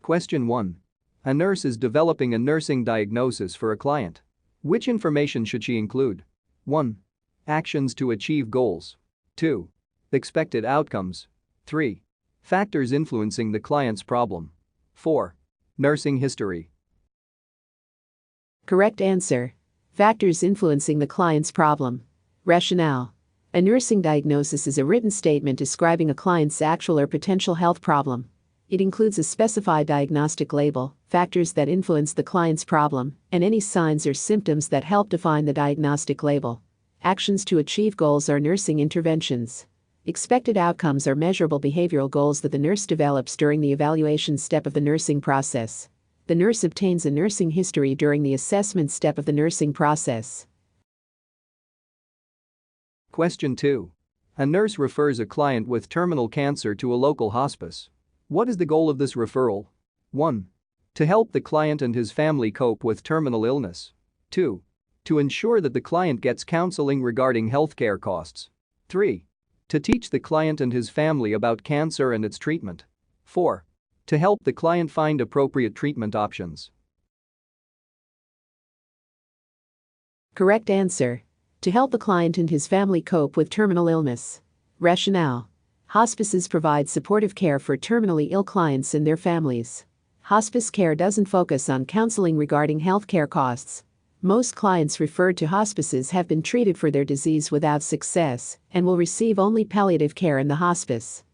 Question 1. A nurse is developing a nursing diagnosis for a client. Which information should she include? 1. Actions to achieve goals. 2. Expected outcomes. 3. Factors influencing the client's problem. 4. Nursing history. Correct answer. Factors influencing the client's problem. Rationale. A nursing diagnosis is a written statement describing a client's actual or potential health problem. It includes a specified diagnostic label, factors that influence the client's problem, and any signs or symptoms that help define the diagnostic label. Actions to achieve goals are nursing interventions. Expected outcomes are measurable behavioral goals that the nurse develops during the evaluation step of the nursing process. The nurse obtains a nursing history during the assessment step of the nursing process. Question 2. A nurse refers a client with terminal cancer to a local hospice. What is the goal of this referral? 1. To help the client and his family cope with terminal illness. 2. To ensure that the client gets counseling regarding healthcare costs. 3. To teach the client and his family about cancer and its treatment. 4. To help the client find appropriate treatment options. Correct answer. To help the client and his family cope with terminal illness. Rationale. Hospices provide supportive care for terminally ill clients and their families. Hospice care doesn't focus on counseling regarding healthcare costs. Most clients referred to hospices have been treated for their disease without success and will receive only palliative care in the hospice.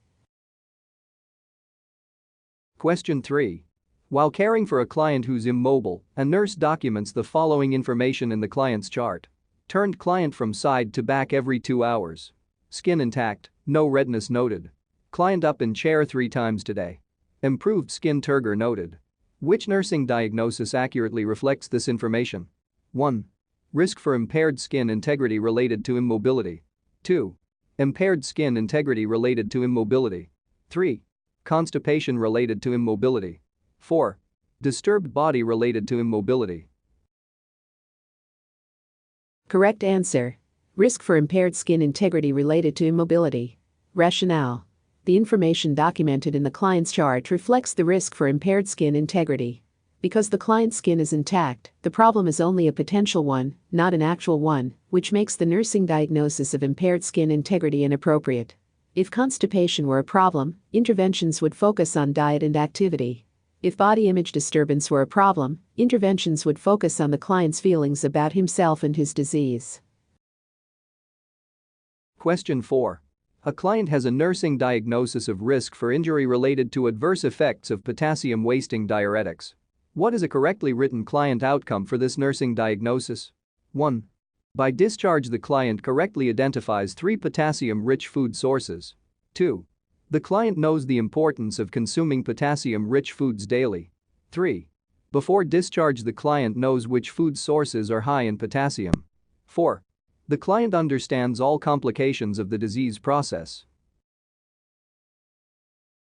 Question 3. While caring for a client who's immobile, a nurse documents the following information in the client's chart. Turned client from side to back every 2 hours. Skin intact, no redness noted. Client up in chair 3 times today. Improved skin turgor noted. Which nursing diagnosis accurately reflects this information? 1. Risk for impaired skin integrity related to immobility. 2. Impaired skin integrity related to immobility. 3. Constipation related to immobility. 4. Disturbed body related to immobility. Correct answer. Risk for impaired skin integrity related to immobility. Rationale. The information documented in the client's chart reflects the risk for impaired skin integrity. Because the client's skin is intact, the problem is only a potential one, not an actual one, which makes the nursing diagnosis of impaired skin integrity inappropriate. If constipation were a problem, interventions would focus on diet and activity. If body image disturbance were a problem, interventions would focus on the client's feelings about himself and his disease. Question 4. A client has a nursing diagnosis of risk for injury related to adverse effects of potassium-wasting diuretics. What is a correctly written client outcome for this nursing diagnosis? 1. By discharge, the client correctly identifies 3 potassium-rich food sources. 2. The client knows the importance of consuming potassium-rich foods daily. 3. Before discharge, the client knows which food sources are high in potassium. 4. The client understands all complications of the disease process.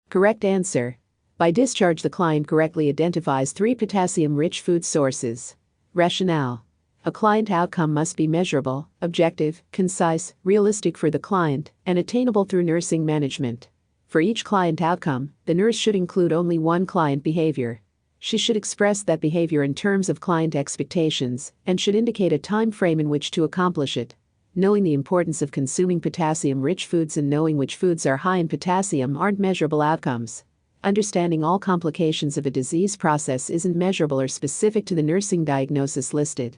Correct answer. By discharge, the client correctly identifies 3 potassium-rich food sources. Rationale. A client outcome must be measurable, objective, concise, realistic for the client, and attainable through nursing management. For each client outcome, the nurse should include only one client behavior. She should express that behavior in terms of client expectations and should indicate a time frame in which to accomplish it. Knowing the importance of consuming potassium-rich foods and knowing which foods are high in potassium aren't measurable outcomes. Understanding all complications of a disease process isn't measurable or specific to the nursing diagnosis listed.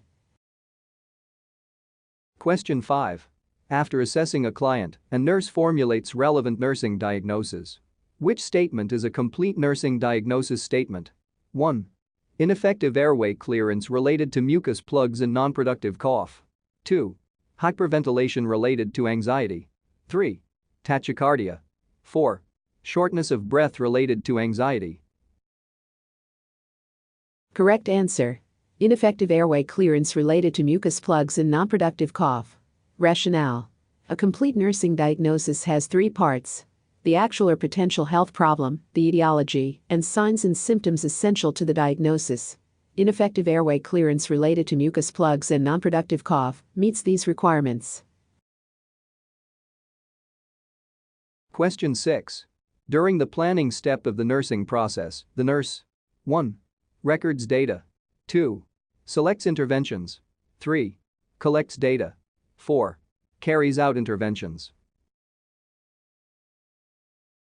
Question 5. After assessing a client, a nurse formulates relevant nursing diagnosis. Which statement is a complete nursing diagnosis statement? 1. Ineffective airway clearance related to mucus plugs and nonproductive cough. 2. Hyperventilation related to anxiety. 3. Tachycardia. 4. Shortness of breath related to anxiety. Correct answer. Ineffective airway clearance related to mucus plugs and nonproductive cough. Rationale. A complete nursing diagnosis has 3 parts: the actual or potential health problem, the etiology, and signs and symptoms essential to the diagnosis. Ineffective airway clearance related to mucus plugs and nonproductive cough meets these requirements. Question 6. During the planning step of the nursing process, the nurse 1. Records data. 2. Selects interventions. 3. Collects data. 4. Carries out interventions.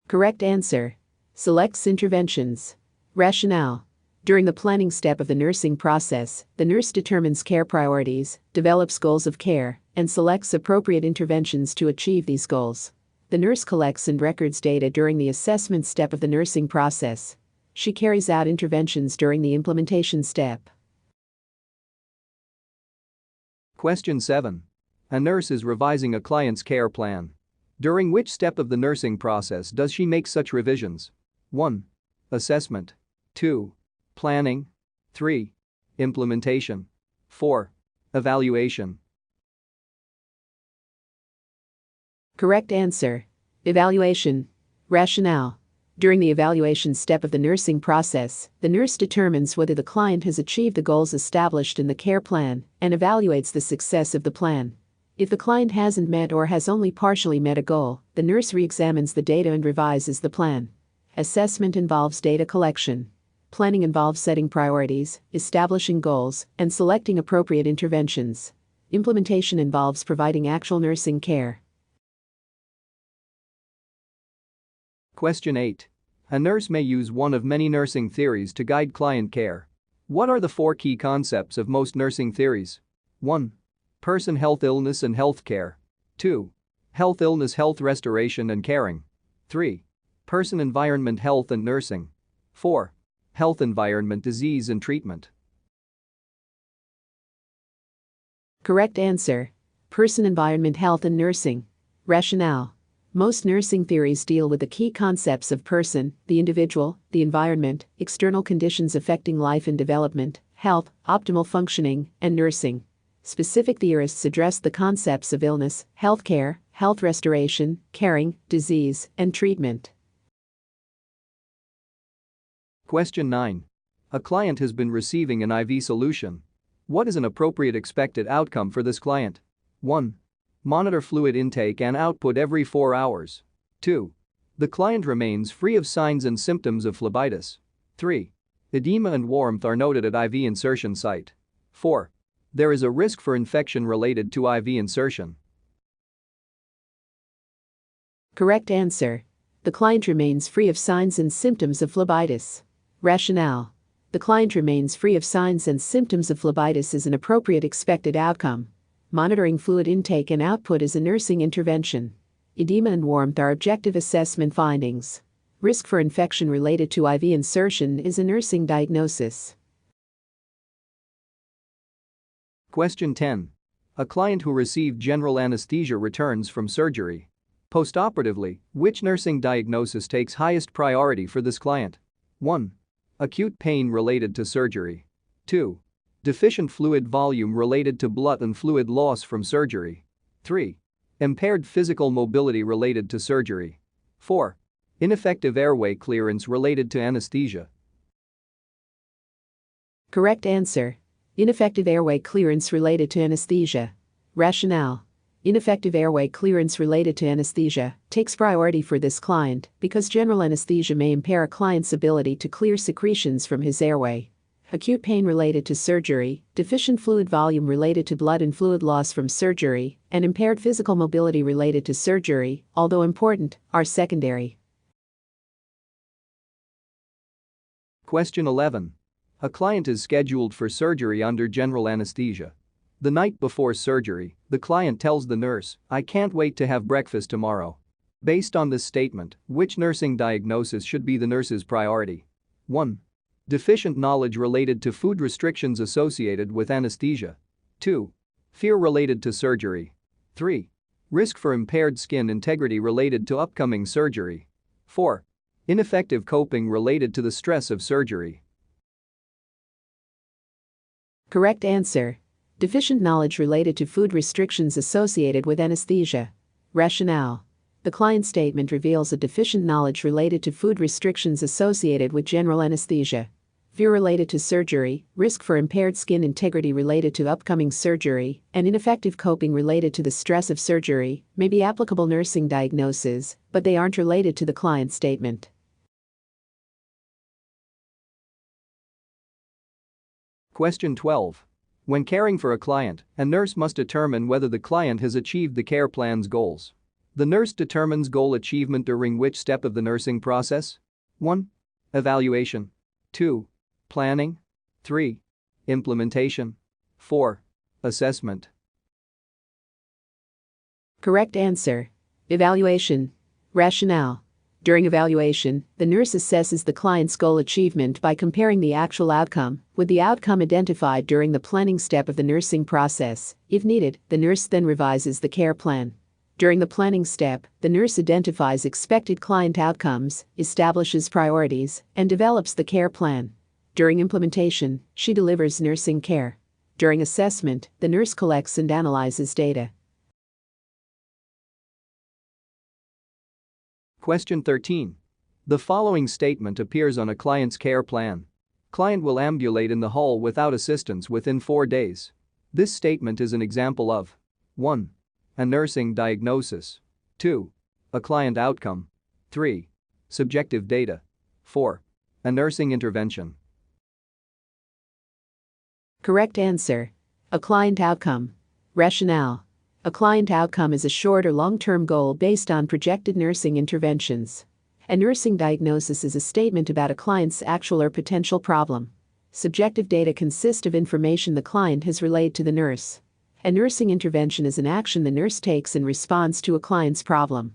Correct answer. Selects interventions. Rationale. During the planning step of the nursing process, the nurse determines care priorities, develops goals of care, and selects appropriate interventions to achieve these goals. The nurse collects and records data during the assessment step of the nursing process. She carries out interventions during the implementation step. Question 7. A nurse is revising a client's care plan. During which step of the nursing process does she make such revisions? 1. Assessment. 2. Planning. 3. Implementation. 4. Evaluation. Correct answer. Evaluation. Rationale. During the evaluation step of the nursing process, the nurse determines whether the client has achieved the goals established in the care plan and evaluates the success of the plan. If the client hasn't met or has only partially met a goal, the nurse re-examines the data and revises the plan. Assessment involves data collection. Planning involves setting priorities, establishing goals, and selecting appropriate interventions. Implementation involves providing actual nursing care. Question 8. A nurse may use one of many nursing theories to guide client care. What are the 4 key concepts of most nursing theories? 1. Person health illness and health care. 2. Health illness health restoration and caring. 3. Person environment health and nursing. 4. Health environment disease and treatment. Correct answer. Person environment health and nursing. Rationale. Most nursing theories deal with the key concepts of person, the individual, the environment, external conditions affecting life and development, health, optimal functioning, and nursing. Specific theorists address the concepts of illness, healthcare, health restoration, caring, disease, and treatment. Question 9. A client has been receiving an IV solution. What is an appropriate expected outcome for this client? 1. Monitor fluid intake and output every 4 hours. 2. The client remains free of signs and symptoms of phlebitis. 3. Edema and warmth are noted at IV insertion site. 4. There is a risk for infection related to IV insertion. Correct answer. The client remains free of signs and symptoms of phlebitis. Rationale. The client remains free of signs and symptoms of phlebitis is an appropriate expected outcome. Monitoring fluid intake and output is a nursing intervention. Edema and warmth are objective assessment findings. Risk for infection related to IV insertion is a nursing diagnosis. Question 10. A client who received general anesthesia returns from surgery. Postoperatively, which nursing diagnosis takes highest priority for this client? 1. Acute pain related to surgery. 2. Deficient fluid volume related to blood and fluid loss from surgery. 3. Impaired physical mobility related to surgery. 4. Ineffective airway clearance related to anesthesia. Correct answer. Ineffective airway clearance related to anesthesia. Rationale. Ineffective airway clearance related to anesthesia takes priority for this client because general anesthesia may impair a client's ability to clear secretions from his airway. Acute pain related to surgery, deficient fluid volume related to blood and fluid loss from surgery, and impaired physical mobility related to surgery, although important, are secondary. Question 11. A client is scheduled for surgery under general anesthesia. The night before surgery, the client tells the nurse, "I can't wait to have breakfast tomorrow." Based on this statement, which nursing diagnosis should be the nurse's priority? 1. Deficient knowledge related to food restrictions associated with anesthesia. 2. Fear related to surgery. 3. Risk for impaired skin integrity related to upcoming surgery. 4. Ineffective coping related to the stress of surgery. Correct answer. Deficient knowledge related to food restrictions associated with anesthesia. Rationale. The client statement reveals a deficient knowledge related to food restrictions associated with general anesthesia. Fear related to surgery, risk for impaired skin integrity related to upcoming surgery, and ineffective coping related to the stress of surgery may be applicable nursing diagnoses, but they aren't related to the client statement. Question 12. When caring for a client, a nurse must determine whether the client has achieved the care plan's goals. The nurse determines goal achievement during which step of the nursing process? 1. Evaluation. 2. Planning. 3. Implementation. 4. Assessment. Correct answer. Evaluation. Rationale. During evaluation, the nurse assesses the client's goal achievement by comparing the actual outcome with the outcome identified during the planning step of the nursing process. If needed, the nurse then revises the care plan. During the planning step, the nurse identifies expected client outcomes, establishes priorities, and develops the care plan. During implementation, she delivers nursing care. During assessment, the nurse collects and analyzes data. Question 13. The following statement appears on a client's care plan. Client will ambulate in the hall without assistance within 4 days. This statement is an example of 1. A nursing diagnosis. 2. A client outcome. 3. Subjective data. 4. A nursing intervention. Correct answer. A client outcome. Rationale. A client outcome is a short or long-term goal based on projected nursing interventions. A nursing diagnosis is a statement about a client's actual or potential problem. Subjective data consist of information the client has relayed to the nurse. A nursing intervention is an action the nurse takes in response to a client's problem.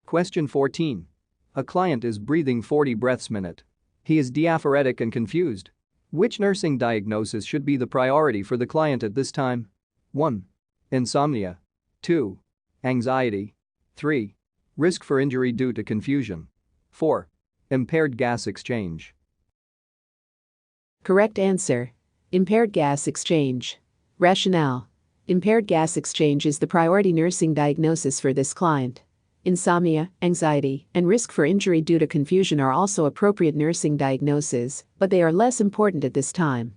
Question 14. A client is breathing 40 breaths a minute. He is diaphoretic and confused. Which nursing diagnosis should be the priority for the client at this time? 1. Insomnia. 2. Anxiety. 3. Risk for injury due to confusion. 4. Impaired gas exchange. Correct answer. Impaired gas exchange. Rationale. Impaired gas exchange is the priority nursing diagnosis for this client. Insomnia, anxiety, and risk for injury due to confusion are also appropriate nursing diagnoses, but they are less important at this time.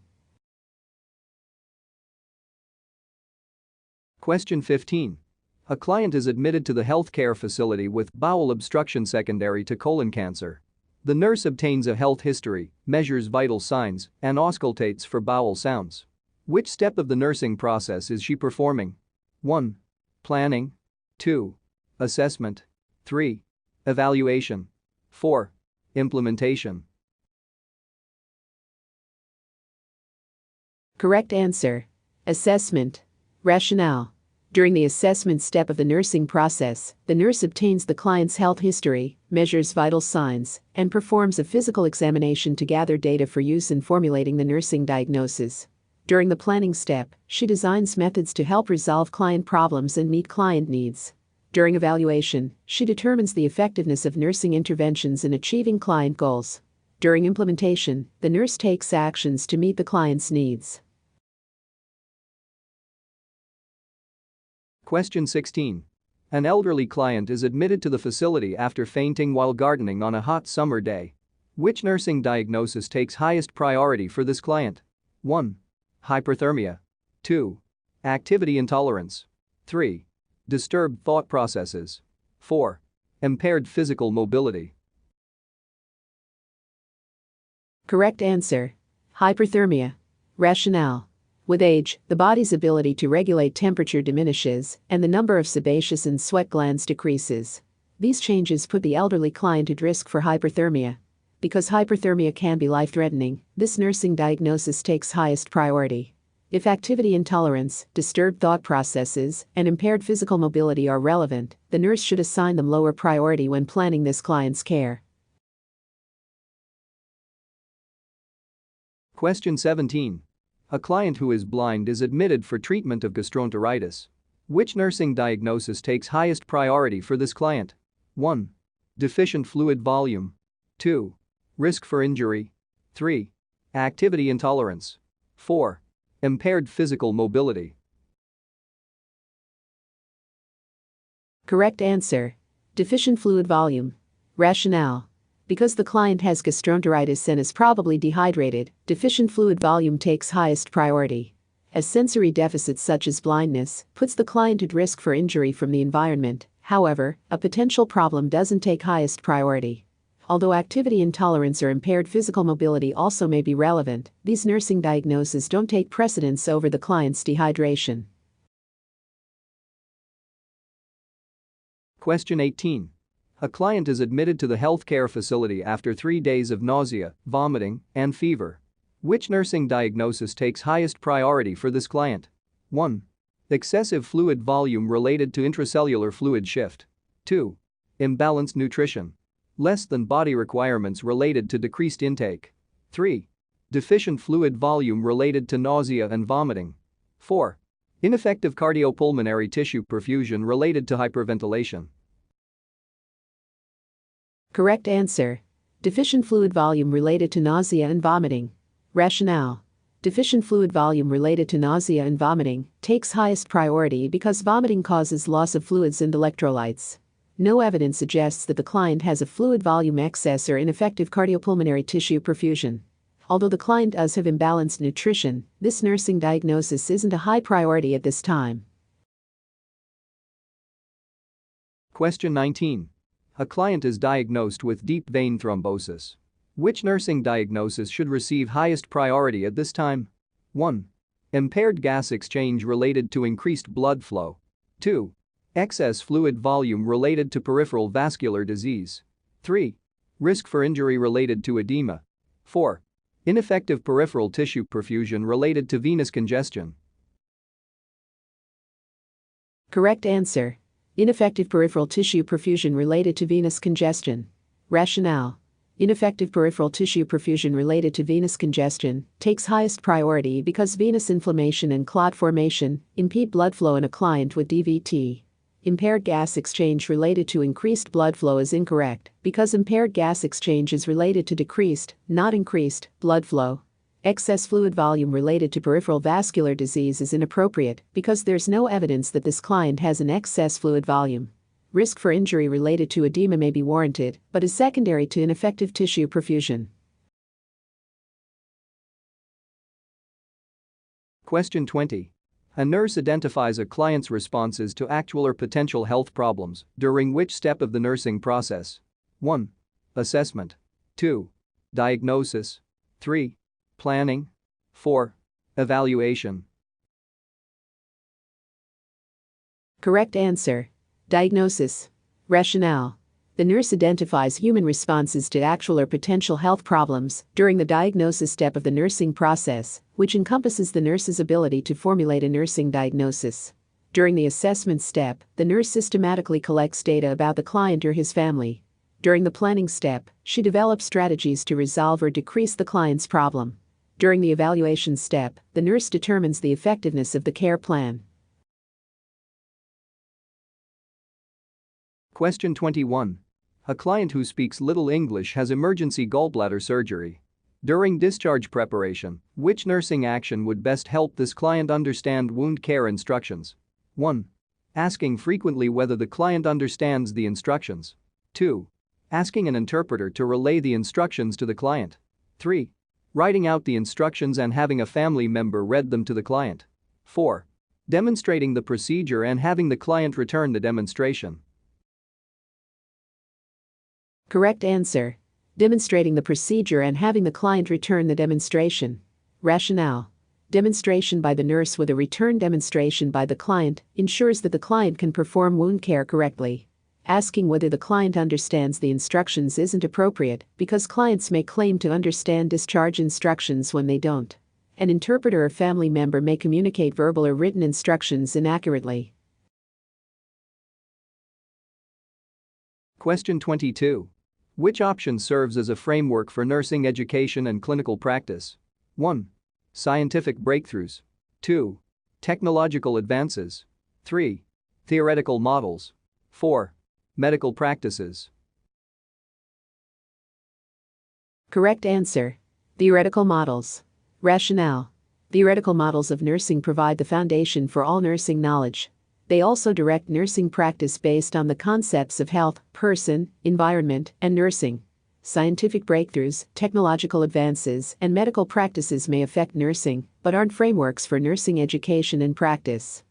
Question 15. A client is admitted to the healthcare facility with bowel obstruction secondary to colon cancer. The nurse obtains a health history, measures vital signs, and auscultates for bowel sounds. Which step of the nursing process is she performing? 1. Planning. 2. Assessment. 3. Evaluation. 4. Implementation. Correct answer. Assessment. Rationale. During the assessment step of the nursing process, the nurse obtains the client's health history, measures vital signs, and performs a physical examination to gather data for use in formulating the nursing diagnosis. During the planning step, she designs methods to help resolve client problems and meet client needs. During evaluation, she determines the effectiveness of nursing interventions in achieving client goals. During implementation, the nurse takes actions to meet the client's needs. Question 16. An elderly client is admitted to the facility after fainting while gardening on a hot summer day. Which nursing diagnosis takes highest priority for this client? 1. Hyperthermia. 2. Activity intolerance. 3. Disturbed thought processes. 4. Impaired physical mobility. Correct answer. Hyperthermia. Rationale. With age, the body's ability to regulate temperature diminishes, and the number of sebaceous and sweat glands decreases. These changes put the elderly client at risk for hyperthermia. Because hyperthermia can be life-threatening, this nursing diagnosis takes highest priority. If activity intolerance, disturbed thought processes, and impaired physical mobility are relevant, the nurse should assign them lower priority when planning this client's care. Question 17. A client who is blind is admitted for treatment of gastroenteritis. Which nursing diagnosis takes highest priority for this client? 1. Deficient fluid volume. 2. Risk for injury. 3. Activity intolerance. 4. Impaired physical mobility. Correct answer. Deficient fluid volume. Rationale. Because the client has gastroenteritis and is probably dehydrated, deficient fluid volume takes highest priority. As sensory deficits such as blindness puts the client at risk for injury from the environment, however, a potential problem doesn't take highest priority. Although activity intolerance or impaired physical mobility also may be relevant, these nursing diagnoses don't take precedence over the client's dehydration. Question 18. A client is admitted to the healthcare facility after 3 days of nausea, vomiting, and fever. Which nursing diagnosis takes highest priority for this client? 1. Excessive fluid volume related to intracellular fluid shift. 2. Imbalanced nutrition. Less than body requirements related to decreased intake. 3. Deficient fluid volume related to nausea and vomiting. 4. Ineffective cardiopulmonary tissue perfusion related to hyperventilation. Correct answer. Deficient fluid volume related to nausea and vomiting. Rationale. Deficient fluid volume related to nausea and vomiting takes highest priority because vomiting causes loss of fluids and electrolytes. No evidence suggests that the client has a fluid volume excess or ineffective cardiopulmonary tissue perfusion. Although the client does have imbalanced nutrition, this nursing diagnosis isn't a high priority at this time. Question 19. A client is diagnosed with deep vein thrombosis. Which nursing diagnosis should receive highest priority at this time? 1. Impaired gas exchange related to increased blood flow. 2. Excess fluid volume related to peripheral vascular disease. 3. Risk for injury related to edema. 4. Ineffective peripheral tissue perfusion related to venous congestion. Correct answer. Ineffective peripheral tissue perfusion related to venous congestion. Rationale. Ineffective peripheral tissue perfusion related to venous congestion takes highest priority because venous inflammation and clot formation impede blood flow in a client with DVT. Impaired gas exchange related to increased blood flow is incorrect because impaired gas exchange is related to decreased, not increased, blood flow. Excess fluid volume related to peripheral vascular disease is inappropriate because there's no evidence that this client has an excess fluid volume. Risk for injury related to edema may be warranted, but is secondary to ineffective tissue perfusion. Question 20. A nurse identifies a client's responses to actual or potential health problems during which step of the nursing process? 1. Assessment. 2. Diagnosis. 3. Planning. 4. Evaluation. Correct answer. Diagnosis. Rationale. The nurse identifies human responses to actual or potential health problems during the diagnosis step of the nursing process, which encompasses the nurse's ability to formulate a nursing diagnosis. During the assessment step, the nurse systematically collects data about the client or his family. During the planning step, she develops strategies to resolve or decrease the client's problem. During the evaluation step, the nurse determines the effectiveness of the care plan. Question 21. A client who speaks little English has emergency gallbladder surgery. During discharge preparation, which nursing action would best help this client understand wound care instructions? 1. Asking frequently whether the client understands the instructions. 2. Asking an interpreter to relay the instructions to the client. 3. Writing out the instructions and having a family member read them to the client. 4. Demonstrating the procedure and having the client return the demonstration. Correct answer. Demonstrating the procedure and having the client return the demonstration. Rationale. Demonstration by the nurse with a return demonstration by the client ensures that the client can perform wound care correctly. Asking whether the client understands the instructions isn't appropriate because clients may claim to understand discharge instructions when they don't. An interpreter or family member may communicate verbal or written instructions inaccurately. Question 22. Which option serves as a framework for nursing education and clinical practice? 1. Scientific breakthroughs. 2. Technological advances. 3. Theoretical models. 4. Medical practices. Correct answer. Theoretical models. Rationale. Theoretical models of nursing provide the foundation for all nursing knowledge. They also direct nursing practice based on the concepts of health, person, environment, and nursing. Scientific breakthroughs, technological advances, and medical practices may affect nursing, but aren't frameworks for nursing education and practice.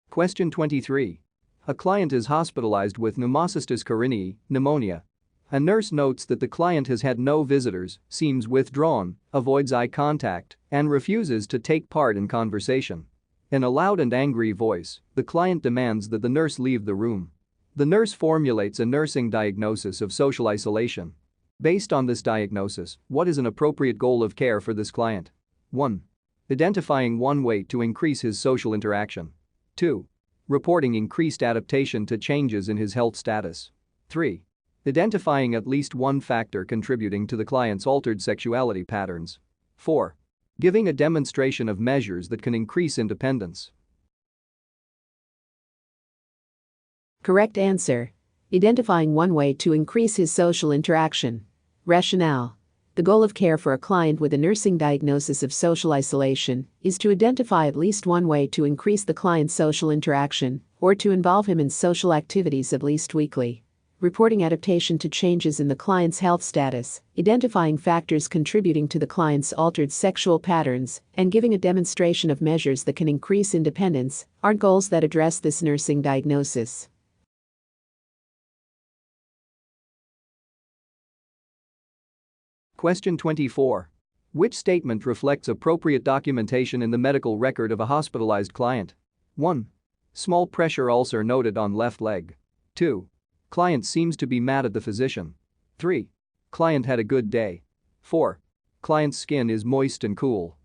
Question 23. A client is hospitalized with pneumocystis carinii, pneumonia. A nurse notes that the client has had no visitors, seems withdrawn, avoids eye contact, and refuses to take part in conversation. In a loud and angry voice, the client demands that the nurse leave the room. The nurse formulates a nursing diagnosis of social isolation. Based on this diagnosis, what is an appropriate goal of care for this client? 1. Identifying one way to increase his social interaction. 2. Reporting increased adaptation to changes in his health status. 3. Identifying at least one factor contributing to the client's altered sexuality patterns. 4. Giving a demonstration of measures that can increase independence. Correct answer. Identifying one way to increase his social interaction. Rationale. The goal of care for a client with a nursing diagnosis of social isolation is to identify at least one way to increase the client's social interaction or to involve him in social activities at least weekly. Reporting adaptation to changes in the client's health status, identifying factors contributing to the client's altered sexual patterns, and giving a demonstration of measures that can increase independence are goals that address this nursing diagnosis. Question 24. Which statement reflects appropriate documentation in the medical record of a hospitalized client? 1. Small pressure ulcer noted on left leg. 2. Client seems to be mad at the physician. 3. Client had a good day. 4. Client's skin is moist and cool.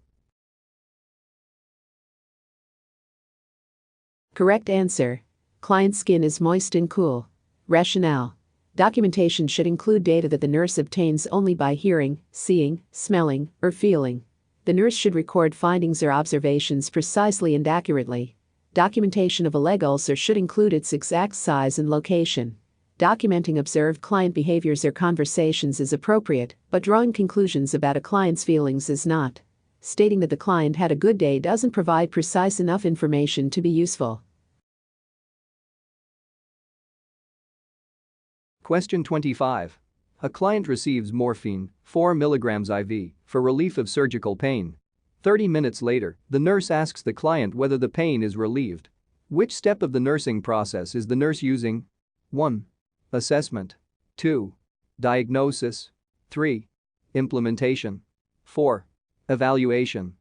Correct answer. Client's skin is moist and cool. Rationale. Documentation should include data that the nurse obtains only by hearing, seeing, smelling, or feeling. The nurse should record findings or observations precisely and accurately. Documentation of a leg ulcer should include its exact size and location. Documenting observed client behaviors or conversations is appropriate, but drawing conclusions about a client's feelings is not. Stating that the client had a good day doesn't provide precise enough information to be useful. Question 25. A client receives morphine, 4 mg IV, for relief of surgical pain. 30 minutes later, the nurse asks the client whether the pain is relieved. Which step of the nursing process is the nurse using? 1. Assessment. 2. Diagnosis. 3. Implementation. 4. Evaluation.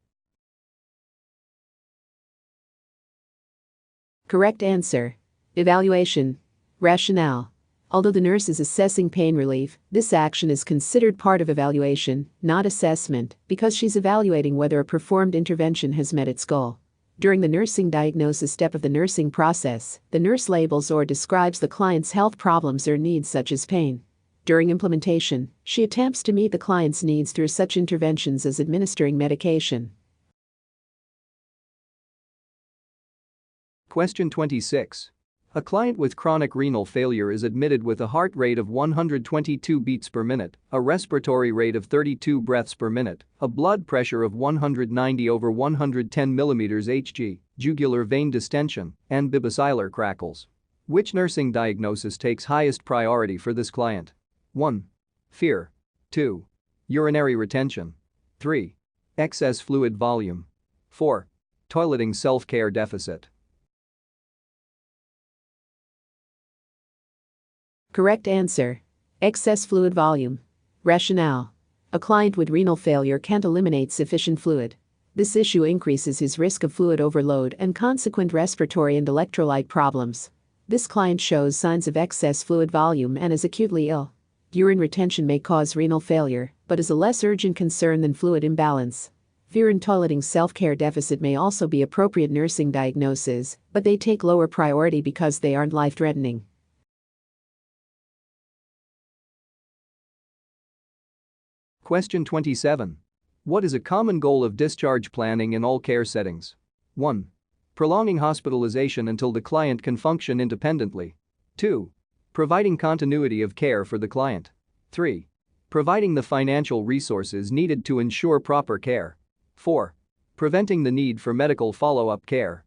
Correct answer. Evaluation. Rationale. Although the nurse is assessing pain relief, this action is considered part of evaluation, not assessment, because she's evaluating whether a performed intervention has met its goal. During the nursing diagnosis step of the nursing process, the nurse labels or describes the client's health problems or needs such as pain. During implementation, she attempts to meet the client's needs through such interventions as administering medication. Question 26. A client with chronic renal failure is admitted with a heart rate of 122 beats per minute, a respiratory rate of 32 breaths per minute, a blood pressure of 190/110 mm Hg, jugular vein distension, and bibasilar crackles. Which nursing diagnosis takes highest priority for this client? 1. Fear. 2. Urinary retention. 3. Excess fluid volume. 4. Toileting self-care deficit. Correct answer. Excess fluid volume. Rationale. A client with renal failure can't eliminate sufficient fluid. This issue increases his risk of fluid overload and consequent respiratory and electrolyte problems. This client shows signs of excess fluid volume and is acutely ill. Urine retention may cause renal failure, but is a less urgent concern than fluid imbalance. Fear and toileting self-care deficit may also be appropriate nursing diagnoses, but they take lower priority because they aren't life-threatening. Question 27. What is a common goal of discharge planning in all care settings? 1. Prolonging hospitalization until the client can function independently. 2. Providing continuity of care for the client. 3. Providing the financial resources needed to ensure proper care. 4. Preventing the need for medical follow-up care.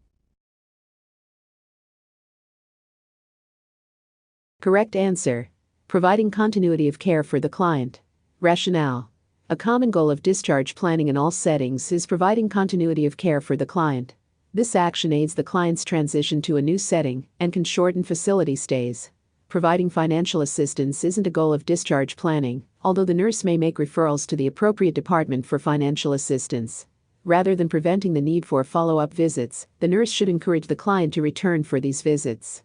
Correct answer. Providing continuity of care for the client. Rationale. A common goal of discharge planning in all settings is providing continuity of care for the client. This action aids the client's transition to a new setting and can shorten facility stays. Providing financial assistance isn't a goal of discharge planning, although the nurse may make referrals to the appropriate department for financial assistance. Rather than preventing the need for follow-up visits, the nurse should encourage the client to return for these visits.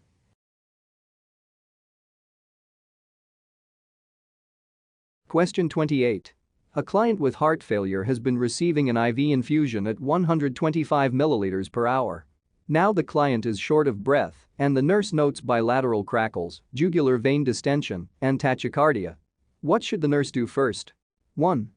Question 28. A client with heart failure has been receiving an IV infusion at 125 milliliters per hour. Now the client is short of breath, and the nurse notes bilateral crackles, jugular vein distension, and tachycardia. What should the nurse do first? 1.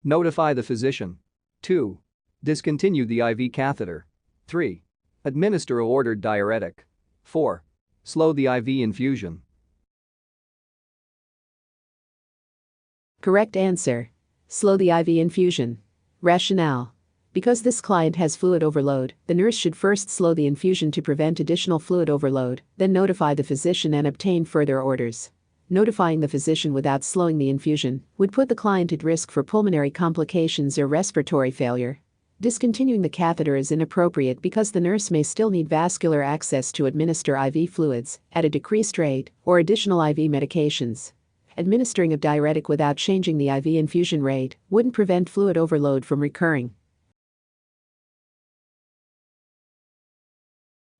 Notify the physician. 2. Discontinue the IV catheter. 3. Administer a ordered diuretic. 4. Slow the IV infusion. Correct answer. Slow the IV infusion. Rationale. Because this client has fluid overload, the nurse should first slow the infusion to prevent additional fluid overload, then notify the physician and obtain further orders. Notifying the physician without slowing the infusion would put the client at risk for pulmonary complications or respiratory failure. Discontinuing the catheter is inappropriate because the nurse may still need vascular access to administer IV fluids at a decreased rate or additional IV medications. Administering a diuretic without changing the IV infusion rate wouldn't prevent fluid overload from recurring.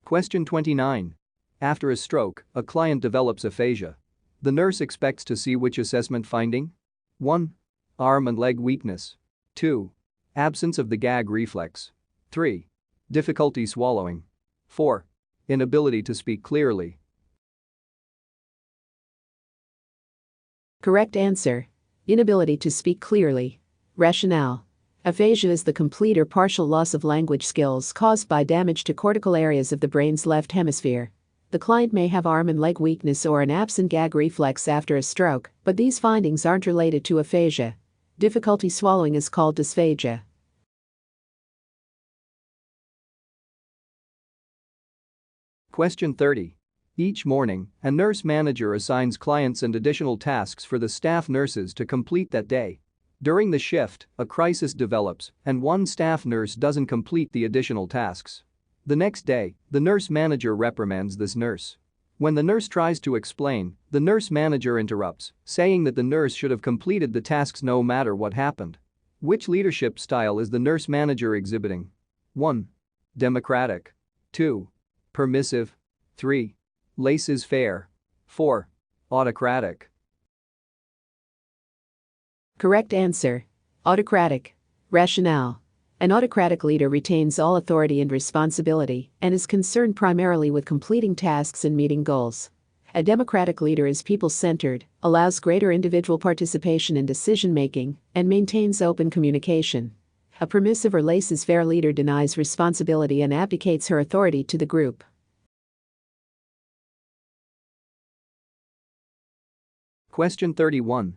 Question 29. After a stroke, a client develops aphasia. The nurse expects to see which assessment finding? 1. Arm and leg weakness. 2. Absence of the gag reflex. 3. Difficulty swallowing. 4. Inability to speak clearly. Correct answer. Inability to speak clearly. Rationale. Aphasia is the complete or partial loss of language skills caused by damage to cortical areas of the brain's left hemisphere. The client may have arm and leg weakness or an absent gag reflex after a stroke, but these findings aren't related to aphasia. Difficulty swallowing is called dysphagia. Question 30. Each morning, a nurse manager assigns clients and additional tasks for the staff nurses to complete that day. During the shift, a crisis develops, and one staff nurse doesn't complete the additional tasks. The next day, the nurse manager reprimands this nurse. When the nurse tries to explain, the nurse manager interrupts, saying that the nurse should have completed the tasks no matter what happened. Which leadership style is the nurse manager exhibiting? 1. Democratic. 2. Permissive. 3. Laissez-faire. 4. Autocratic. Correct answer. Autocratic. Rationale. An autocratic leader retains all authority and responsibility and is concerned primarily with completing tasks and meeting goals. A democratic leader is people-centered, allows greater individual participation in decision-making, and maintains open communication. A permissive or laissez-faire leader denies responsibility and abdicates her authority to the group. Question 31.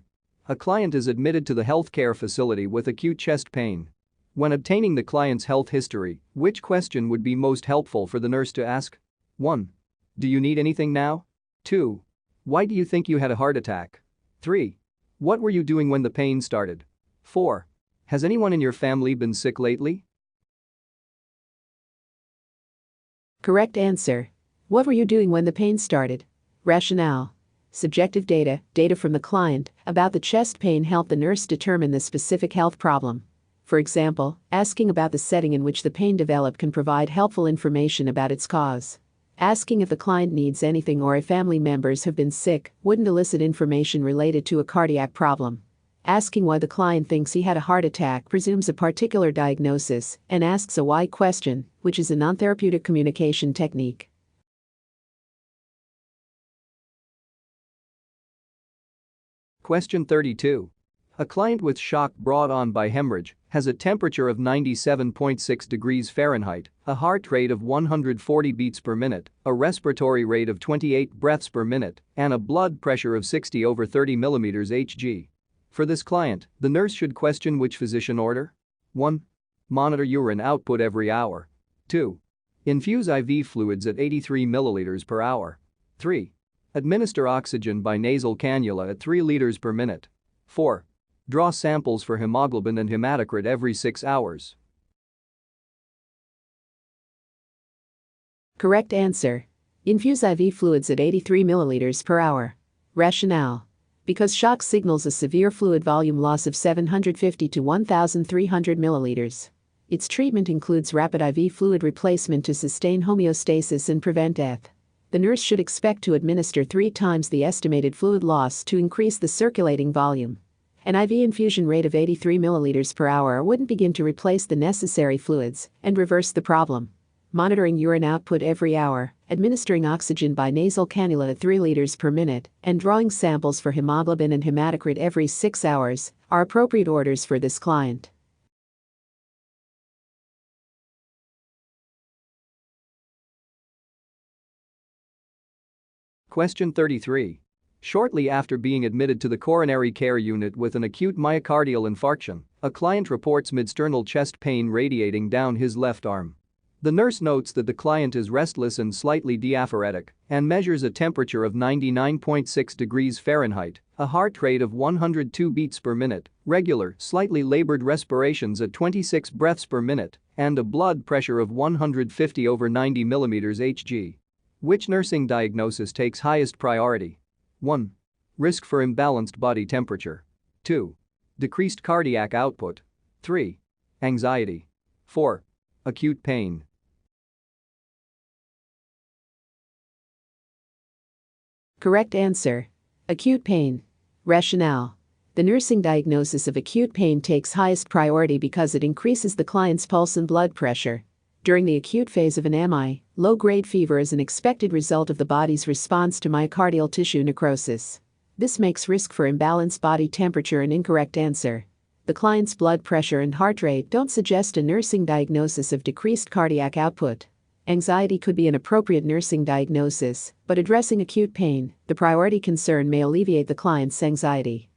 A client is admitted to the healthcare facility with acute chest pain. When obtaining the client's health history, which question would be most helpful for the nurse to ask? 1. Do you need anything now? 2. Why do you think you had a heart attack? 3. What were you doing when the pain started? 4. Has anyone in your family been sick lately? Correct answer. What were you doing when the pain started? Rationale. Subjective data from the client about the chest pain help the nurse determine the specific health problem. For example, asking about the setting in which the pain developed can provide helpful information about its cause. Asking if the client needs anything or if family members have been sick wouldn't elicit information related to a cardiac problem. Asking why the client thinks he had a heart attack presumes a particular diagnosis and asks a why question, which is a non-therapeutic communication technique. Question 32. A client with shock brought on by hemorrhage has a temperature of 97.6 degrees Fahrenheit, a heart rate of 140 beats per minute, a respiratory rate of 28 breaths per minute, and a blood pressure of 60/30 mm Hg. For this client, the nurse should question which physician order? 1. Monitor urine output every hour. 2. Infuse IV fluids at 83 milliliters per hour. 3. Administer oxygen by nasal cannula at 3 liters per minute. 4. Draw samples for hemoglobin and hematocrit every 6 hours. Correct answer. Infuse IV fluids at 83 milliliters per hour. Rationale. Because shock signals a severe fluid volume loss of 750 to 1,300 milliliters. Its treatment includes rapid IV fluid replacement to sustain homeostasis and prevent death. The nurse should expect to administer 3 times the estimated fluid loss to increase the circulating volume. An IV infusion rate of 83 milliliters per hour wouldn't begin to replace the necessary fluids and reverse the problem. Monitoring urine output every hour, administering oxygen by nasal cannula at 3 liters per minute, and drawing samples for hemoglobin and hematocrit every 6 hours are appropriate orders for this client. Question 33. Shortly after being admitted to the coronary care unit with an acute myocardial infarction, a client reports midsternal chest pain radiating down his left arm. The nurse notes that the client is restless and slightly diaphoretic and measures a temperature of 99.6 degrees Fahrenheit, a heart rate of 102 beats per minute, regular, slightly labored respirations at 26 breaths per minute, and a blood pressure of 150 over 90 mm Hg. Which nursing diagnosis takes highest priority? 1. Risk for imbalanced body temperature. 2. Decreased cardiac output. 3. Anxiety. 4. Acute pain. Correct answer. Acute pain. Rationale. The nursing diagnosis of acute pain takes highest priority because it increases the client's pulse and blood pressure. During the acute phase of an MI, low-grade fever is an expected result of the body's response to myocardial tissue necrosis. This makes risk for imbalanced body temperature an incorrect answer. The client's blood pressure and heart rate don't suggest a nursing diagnosis of decreased cardiac output. Anxiety could be an appropriate nursing diagnosis, but addressing acute pain, the priority concern, may alleviate the client's anxiety.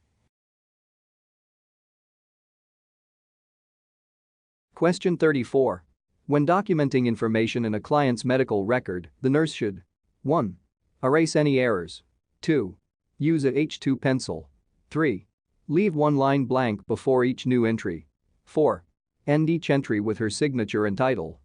Question 34. When documenting information in a client's medical record, the nurse should 1. Erase any errors. 2. Use a H2 pencil. 3. Leave one line blank before each new entry. 4. End each entry with her signature and title.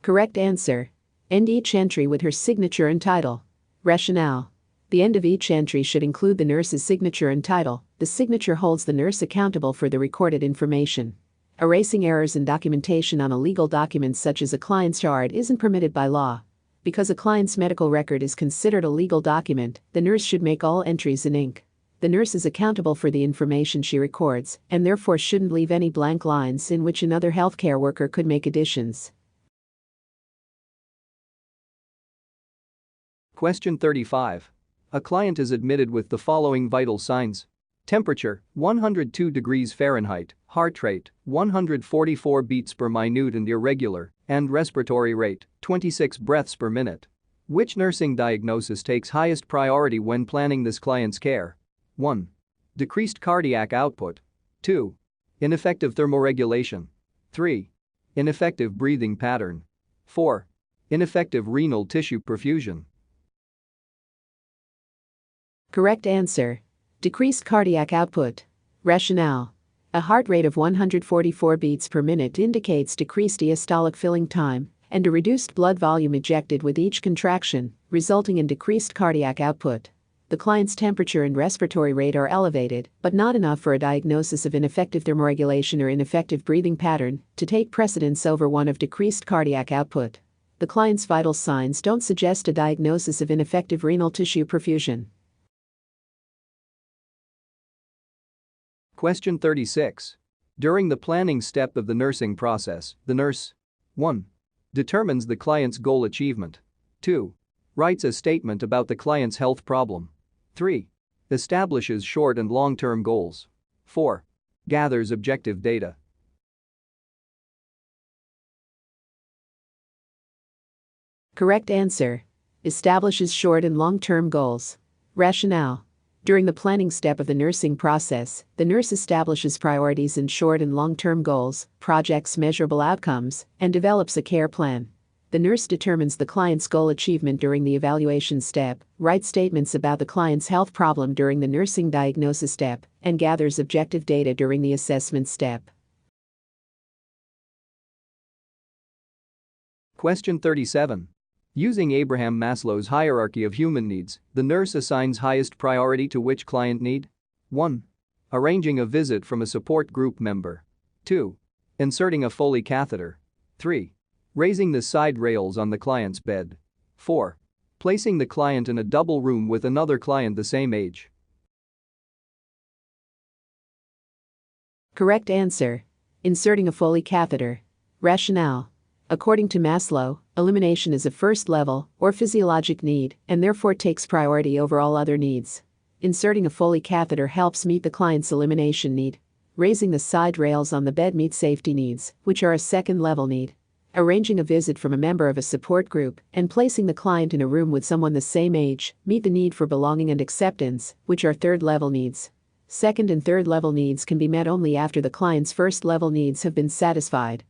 Correct answer. End each entry with her signature and title. Rationale. The end of each entry should include the nurse's signature and title. The signature holds the nurse accountable for the recorded information. Erasing errors in documentation on a legal document such as a client's chart isn't permitted by law. Because a client's medical record is considered a legal document, the nurse should make all entries in ink. The nurse is accountable for the information she records and therefore shouldn't leave any blank lines in which another healthcare worker could make additions. Question 35. A client is admitted with the following vital signs. Temperature, 102 degrees Fahrenheit, heart rate, 144 beats per minute and irregular, and respiratory rate, 26 breaths per minute. Which nursing diagnosis takes highest priority when planning this client's care? 1. Decreased cardiac output. 2. Ineffective thermoregulation. 3. Ineffective breathing pattern. 4. Ineffective renal tissue perfusion. Correct answer. Decreased cardiac output. Rationale. A heart rate of 144 beats per minute indicates decreased diastolic filling time and a reduced blood volume ejected with each contraction, resulting in decreased cardiac output. The client's temperature and respiratory rate are elevated, but not enough for a diagnosis of ineffective thermoregulation or ineffective breathing pattern to take precedence over one of decreased cardiac output. The client's vital signs don't suggest a diagnosis of ineffective renal tissue perfusion. Question 36. During the planning step of the nursing process, the nurse 1. Determines the client's goal achievement. 2. Writes a statement about the client's health problem. 3. Establishes short and long-term goals. 4. Gathers objective data. Correct answer. Establishes short and long-term goals. Rationale. During the planning step of the nursing process, the nurse establishes priorities and short and long-term goals, projects measurable outcomes, and develops a care plan. The nurse determines the client's goal achievement during the evaluation step, writes statements about the client's health problem during the nursing diagnosis step, and gathers objective data during the assessment step. Question 37. Using Abraham Maslow's hierarchy of human needs, the nurse assigns highest priority to which client need? 1. Arranging a visit from a support group member. 2. Inserting a Foley catheter. 3. Raising the side rails on the client's bed. 4. Placing the client in a double room with another client the same age. Correct answer. Inserting a Foley catheter. Rationale. According to Maslow, elimination is a first-level or physiologic need and therefore takes priority over all other needs. Inserting a Foley catheter helps meet the client's elimination need. Raising the side rails on the bed meets safety needs, which are a second-level need. Arranging a visit from a member of a support group and placing the client in a room with someone the same age meet the need for belonging and acceptance, which are third-level needs. Second and third-level needs can be met only after the client's first-level needs have been satisfied.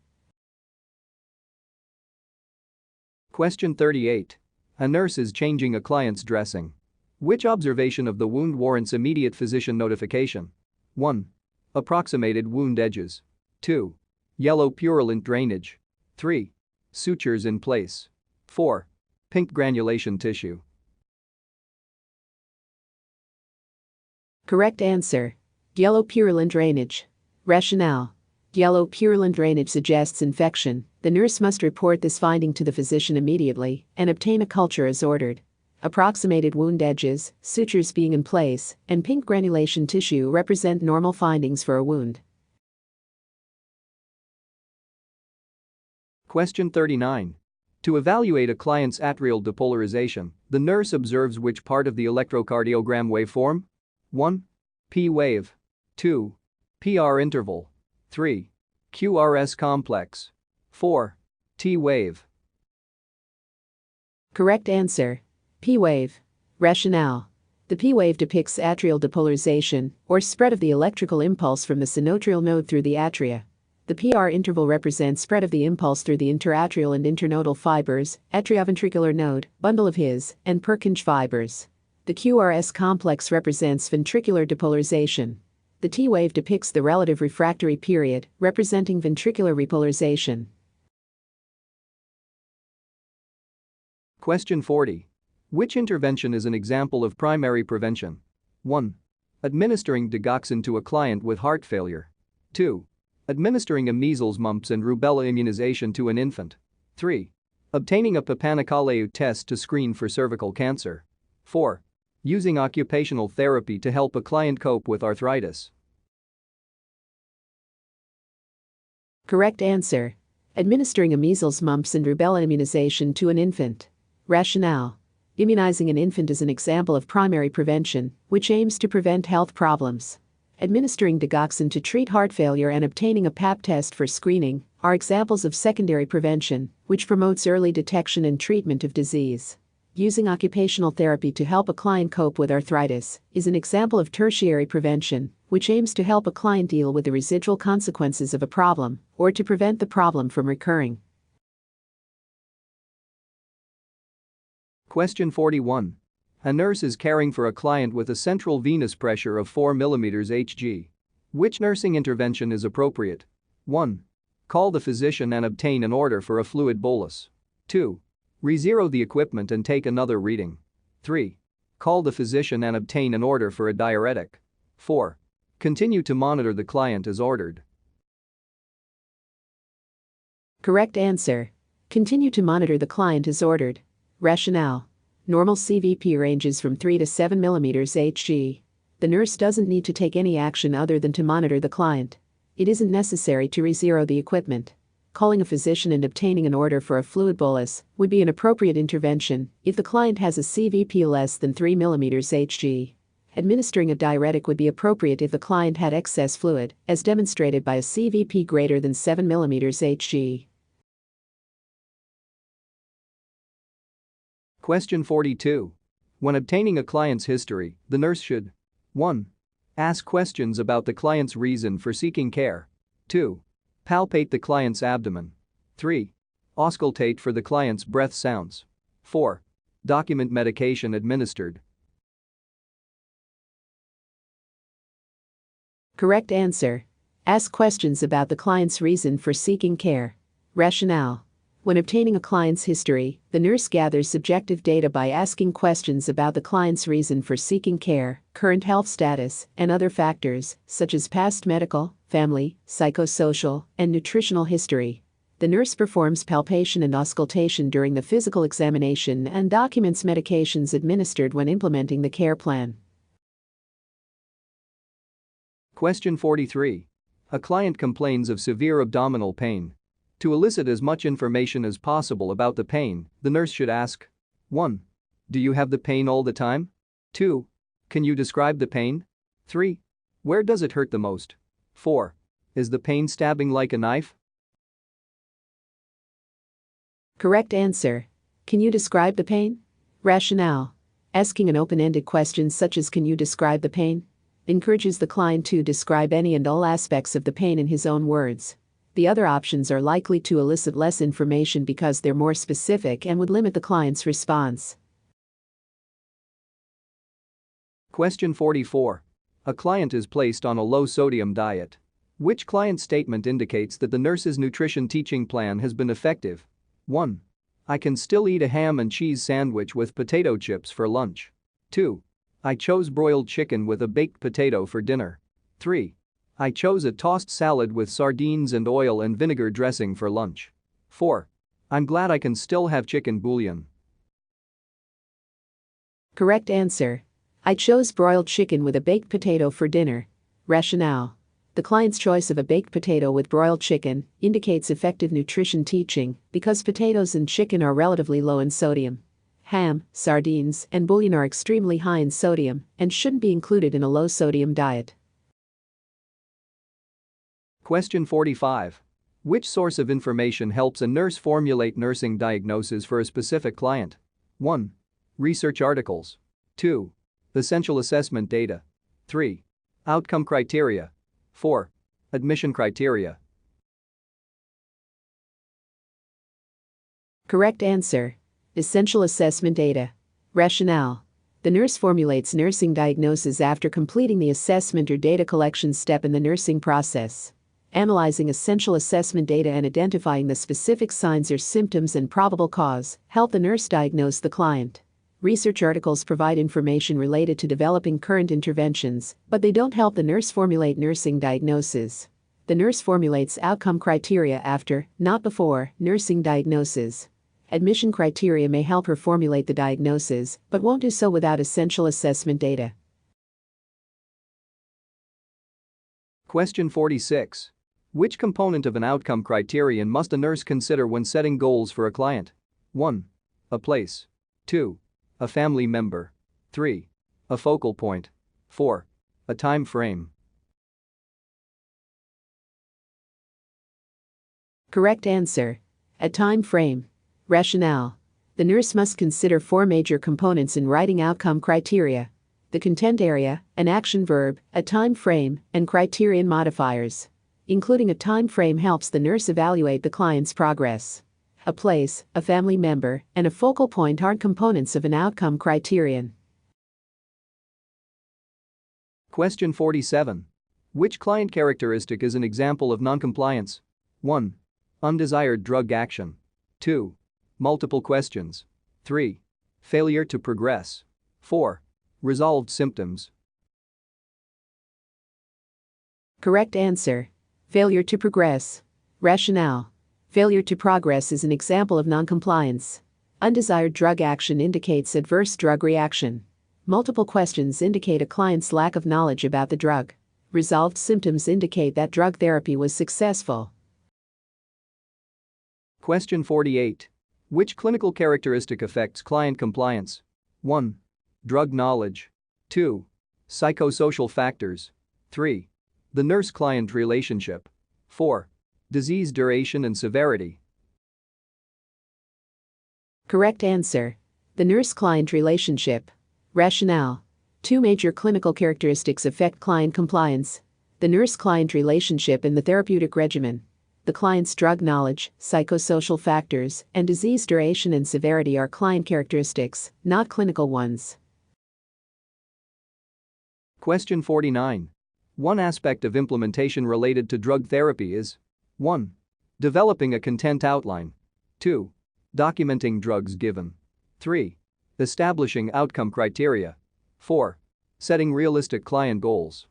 Question 38. A nurse is changing a client's dressing. Which observation of the wound warrants immediate physician notification? 1. Approximated wound edges. 2. Yellow purulent drainage. 3. Sutures in place. 4. Pink granulation tissue. Correct answer. Yellow purulent drainage. Rationale. Yellow purulent drainage suggests infection. The nurse must report this finding to the physician immediately and obtain a culture as ordered. Approximated wound edges, sutures being in place, and pink granulation tissue represent normal findings for a wound. Question 39. To evaluate a client's atrial depolarization, the nurse observes which part of the electrocardiogram waveform? 1. P wave. 2. PR interval. 3. QRS complex. 4. T wave. Correct answer. P wave. Rationale. The P wave depicts atrial depolarization, or spread of the electrical impulse from the sinoatrial node through the atria. The PR interval represents spread of the impulse through the interatrial and internodal fibers, atrioventricular node, bundle of His, and Purkinje fibers. The QRS complex represents ventricular depolarization. The T wave depicts the relative refractory period, representing ventricular repolarization. Question 40. Which intervention is an example of primary prevention? 1. Administering digoxin to a client with heart failure. 2. Administering a measles, mumps, and rubella immunization to an infant. 3. Obtaining a Papanicolaou test to screen for cervical cancer. 4. Using occupational therapy to help a client cope with arthritis. Correct answer. Administering a measles, mumps, and rubella immunization to an infant. Rationale. Immunizing an infant is an example of primary prevention, which aims to prevent health problems. Administering digoxin to treat heart failure and obtaining a Pap test for screening are examples of secondary prevention, which promotes early detection and treatment of disease. Using occupational therapy to help a client cope with arthritis is an example of tertiary prevention, which aims to help a client deal with the residual consequences of a problem or to prevent the problem from recurring. Question 41. A nurse is caring for a client with a central venous pressure of 4 mm Hg. Which nursing intervention is appropriate? 1. Call the physician and obtain an order for a fluid bolus. 2. Re-zero the equipment and take another reading. 3. Call the physician and obtain an order for a diuretic. 4. Continue to monitor the client as ordered. Correct answer. Continue to monitor the client as ordered. Rationale. Normal CVP ranges from 3 to 7 mm Hg. The nurse doesn't need to take any action other than to monitor the client. It isn't necessary to re-zero the equipment. Calling a physician and obtaining an order for a fluid bolus would be an appropriate intervention if the client has a CVP less than 3 mm Hg. Administering a diuretic would be appropriate if the client had excess fluid, as demonstrated by a CVP greater than 7 mm Hg. Question 42. When obtaining a client's history, the nurse should 1. Ask questions about the client's reason for seeking care. 2. Palpate the client's abdomen. 3. Auscultate for the client's breath sounds. 4. Document medication administered. Correct answer. Ask questions about the client's reason for seeking care. Rationale. When obtaining a client's history, the nurse gathers subjective data by asking questions about the client's reason for seeking care, current health status, and other factors, such as past medical, family, psychosocial, and nutritional history. The nurse performs palpation and auscultation during the physical examination and documents medications administered when implementing the care plan. Question 43. A client complains of severe abdominal pain. To elicit as much information as possible about the pain, the nurse should ask: 1. Do you have the pain all the time? 2. Can you describe the pain? 3. Where does it hurt the most? 4. Is the pain stabbing like a knife? Correct answer. Can you describe the pain? Rationale. Asking an open-ended question such as "Can you describe the pain?" encourages the client to describe any and all aspects of the pain in his own words. The other options are likely to elicit less information because they're more specific and would limit the client's response. Question 44. A client is placed on a low-sodium diet. Which client statement indicates that the nurse's nutrition teaching plan has been effective? 1. I can still eat a ham and cheese sandwich with potato chips for lunch. 2. I chose broiled chicken with a baked potato for dinner. 3. I chose a tossed salad with sardines and oil and vinegar dressing for lunch. 4. I'm glad I can still have chicken bouillon. Correct answer. I chose broiled chicken with a baked potato for dinner. Rationale. The client's choice of a baked potato with broiled chicken indicates effective nutrition teaching because potatoes and chicken are relatively low in sodium. Ham, sardines, and bouillon are extremely high in sodium and shouldn't be included in a low-sodium diet. Question 45. Which source of information helps a nurse formulate nursing diagnoses for a specific client? 1. Research articles. 2. Essential assessment data. 3. Outcome criteria. 4. Admission criteria. Correct answer. Essential assessment data. Rationale. The nurse formulates nursing diagnoses after completing the assessment or data collection step in the nursing process. Analyzing essential assessment data and identifying the specific signs or symptoms and probable cause help the nurse diagnose the client. Research articles provide information related to developing current interventions, but they don't help the nurse formulate nursing diagnoses. The nurse formulates outcome criteria after, not before, nursing diagnosis. Admission criteria may help her formulate the diagnosis, but won't do so without essential assessment data. Question 46. Which component of an outcome criterion must a nurse consider when setting goals for a client? 1. A place. 2. A family member. 3. A focal point. 4. A time frame. Correct answer. A time frame. Rationale. The nurse must consider 4 major components in writing outcome criteria: the content area, an action verb, a time frame, and criterion modifiers. Including a time frame helps the nurse evaluate the client's progress. A place, a family member, and a focal point aren't components of an outcome criterion. Question 47. Which client characteristic is an example of noncompliance? 1. Undesired drug action. 2. Multiple questions. 3. Failure to progress. 4. Resolved symptoms. Correct answer. Failure to progress. Rationale. Failure to progress is an example of noncompliance. Undesired drug action indicates adverse drug reaction. Multiple questions indicate a client's lack of knowledge about the drug. Resolved symptoms indicate that drug therapy was successful. Question 48. Which clinical characteristic affects client compliance? 1. Drug knowledge. 2. Psychosocial factors. 3. The nurse-client relationship. 4. Disease duration and severity. Correct answer. The nurse-client relationship. Rationale. 2 major clinical characteristics affect client compliance: the nurse-client relationship and the therapeutic regimen. The client's drug knowledge, psychosocial factors, and disease duration and severity are client characteristics, not clinical ones. Question 49. One aspect of implementation related to drug therapy is: 1. Developing a content outline. 2. Documenting drugs given. 3. Establishing outcome criteria. 4. Setting realistic client goals.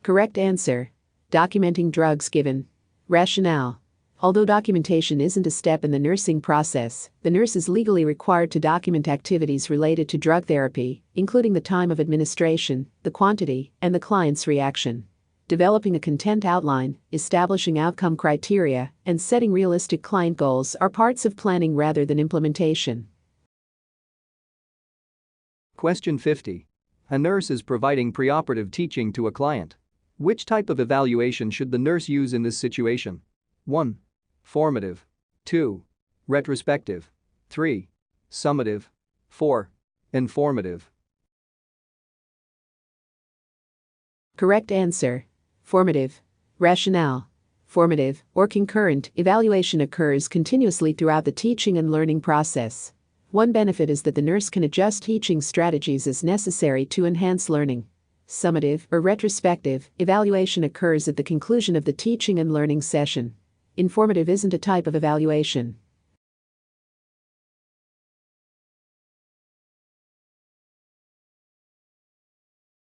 Correct answer. Documenting drugs given. Rationale. Although documentation isn't a step in the nursing process, the nurse is legally required to document activities related to drug therapy, including the time of administration, the quantity, and the client's reaction. Developing a content outline, establishing outcome criteria, and setting realistic client goals are parts of planning rather than implementation. Question 50. A nurse is providing preoperative teaching to a client. Which type of evaluation should the nurse use in this situation? 1. Formative. 2. Retrospective. 3. Summative. 4. Informative. Correct answer. Formative. Rationale. Formative, or concurrent, evaluation occurs continuously throughout the teaching and learning process. One benefit is that the nurse can adjust teaching strategies as necessary to enhance learning. Summative or retrospective evaluation occurs at the conclusion of the teaching and learning session. Informative isn't a type of evaluation.